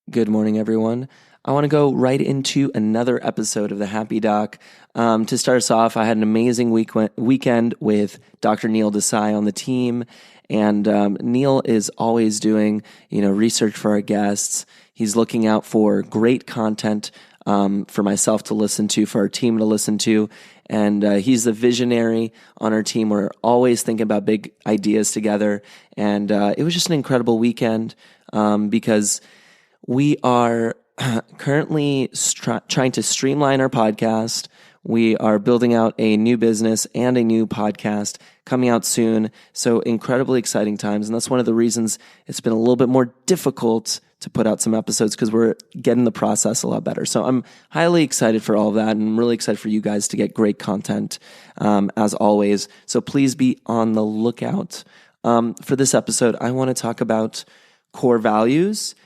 Good morning, everyone. I want to go right into another episode of the Happy Doc. To start us off, I had an amazing weekend with Dr. Neil Desai on the team, and Neil is always doing, research for our guests. He's looking out for great content for myself to listen to, for our team to listen to, and he's the visionary on our team. We're always thinking about big ideas together, and it was just an incredible weekend because we are currently trying to streamline our podcast. We are building out a new business and a new podcast coming out soon. So incredibly exciting times. And that's one of the reasons it's been a little bit more difficult to put out some episodes, because we're getting the process a lot better. So I'm highly excited for all of that, and I'm really excited for you guys to get great content as always. So please be on the lookout. For this episode, I want to talk about core values.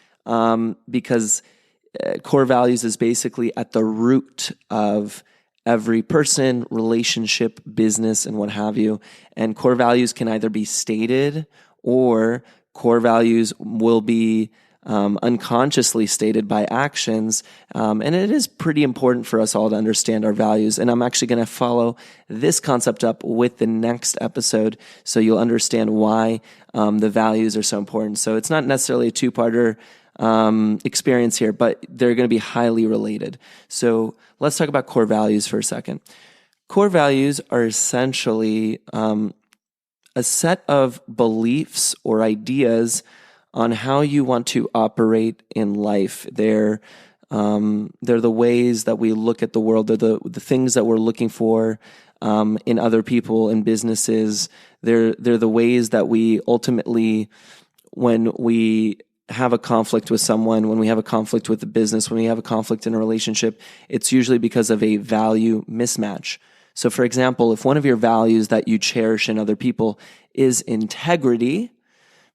Because core values is basically at the root of every person, relationship, business, and what have you. And core values can either be stated, or core values will be unconsciously stated by actions. And it is pretty important for us all to understand our values. And I'm actually going to follow this concept up with the next episode, so you'll understand why the values are so important. So it's not necessarily a two-parter experience here, but they're going to be highly related. So let's talk about core values for a second. Core values are essentially a set of beliefs or ideas on how you want to operate in life. They're the ways that we look at the world. They're the things that we're looking for in other people and businesses. They're the ways that we ultimately, when we have a conflict with someone, when we have a conflict with the business, when we have a conflict in a relationship, it's usually because of a value mismatch. So for example, if one of your values that you cherish in other people is integrity,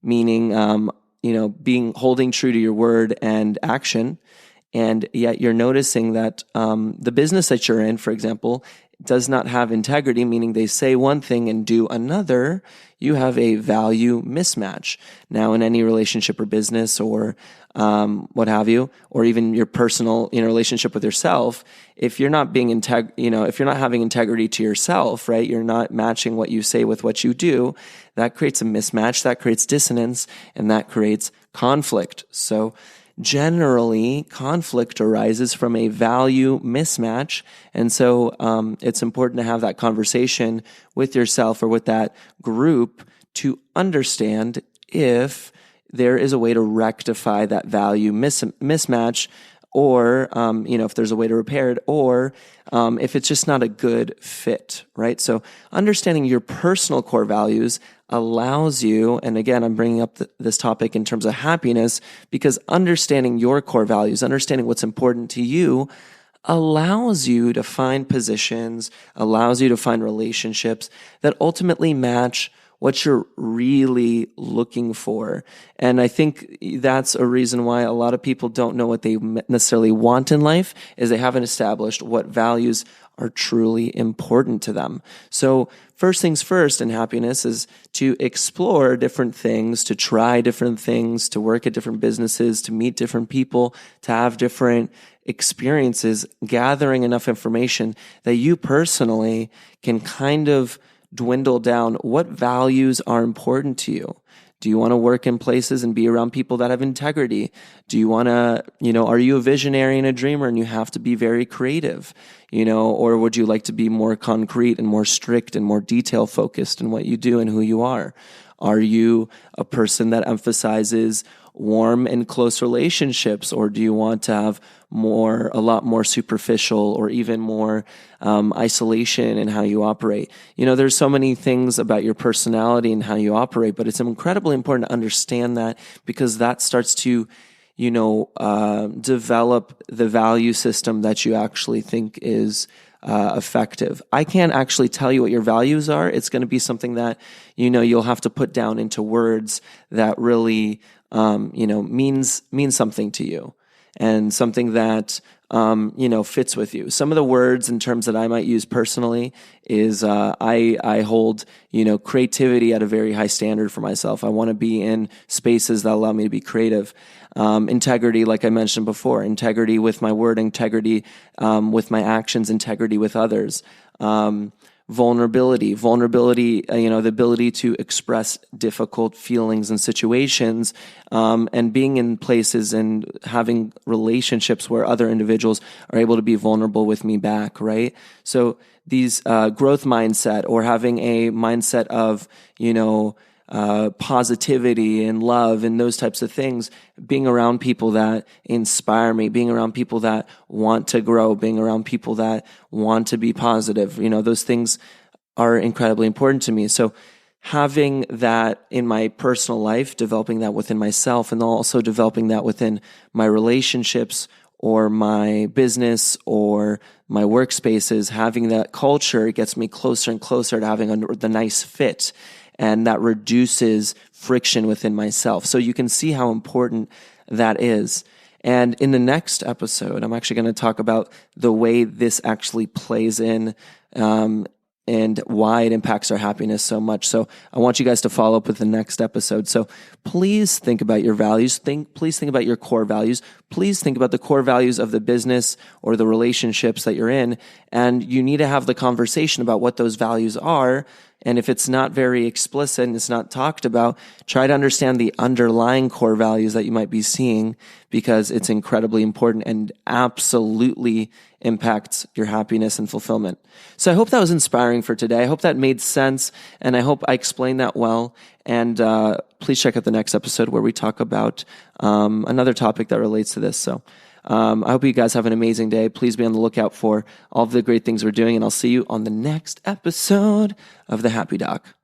meaning, holding true to your word and action, and yet you're noticing that the business that you're in, for example, does not have integrity, meaning they say one thing and do another, you have a value mismatch. Now, in any relationship or business or what have you, or even your personal relationship with yourself, if you're not being if you're not having integrity to yourself, right, you're not matching what you say with what you do, that creates a mismatch, that creates dissonance, and that creates conflict. So generally, conflict arises from a value mismatch. And so it's important to have that conversation with yourself or with that group to understand if there is a way to rectify that value mismatch, or if there's a way to repair it, or if it's just not a good fit, right? So understanding your personal core values allows you, and again, I'm bringing up this topic in terms of happiness, because understanding your core values, understanding what's important to you, allows you to find positions, allows you to find relationships that ultimately match what you're really looking for. And I think that's a reason why a lot of people don't know what they necessarily want in life, is they haven't established what values are truly important to them. So first things first in happiness is to explore different things, to try different things, to work at different businesses, to meet different people, to have different experiences, gathering enough information that you personally can kind of dwindle down what values are important to you. Do you want to work in places and be around people that have integrity? Do you want to, are you a visionary and a dreamer and you have to be very creative, or would you like to be more concrete and more strict and more detail focused in what you do and who you are? Are you a person that emphasizes warm and close relationships, or do you want to have a lot more superficial or even more isolation in how you operate? There's so many things about your personality and how you operate, but it's incredibly important to understand that, because that starts to develop the value system that you actually think is effective. I can't actually tell you what your values are. It's going to be something that, you'll have to put down into words that really, means something to you. and something that fits with you. Some of the words and terms that I might use personally is I hold creativity at a very high standard for myself. I want to be in spaces that allow me to be creative. Integrity, like I mentioned before, integrity with my word, integrity with my actions, integrity with others. Vulnerability, the ability to express difficult feelings and situations, and being in places and having relationships where other individuals are able to be vulnerable with me back, right? So these growth mindset, or having a mindset of, positivity and love and those types of things, being around people that inspire me, being around people that want to grow, being around people that want to be positive, those things are incredibly important to me. So having that in my personal life, developing that within myself, and also developing that within my relationships or my business or my workspaces, having that culture gets me closer and closer to having the nice fit. And that reduces friction within myself. So you can see how important that is. And in the next episode, I'm actually going to talk about the way this actually plays in, and why it impacts our happiness so much. So I want you guys to follow up with the next episode. So please think about your values. Please think about your core values. Please think about the core values of the business or the relationships that you're in. And you need to have the conversation about what those values are. And if it's not very explicit and it's not talked about, try to understand the underlying core values that you might be seeing, because it's incredibly important and absolutely impacts your happiness and fulfillment. So I hope that was inspiring for today. I hope that made sense, and I hope I explained that well. And please check out the next episode where we talk about another topic that relates to this. So I hope you guys have an amazing day. Please be on the lookout for all of the great things we're doing, and I'll see you on the next episode of The Happy Doc.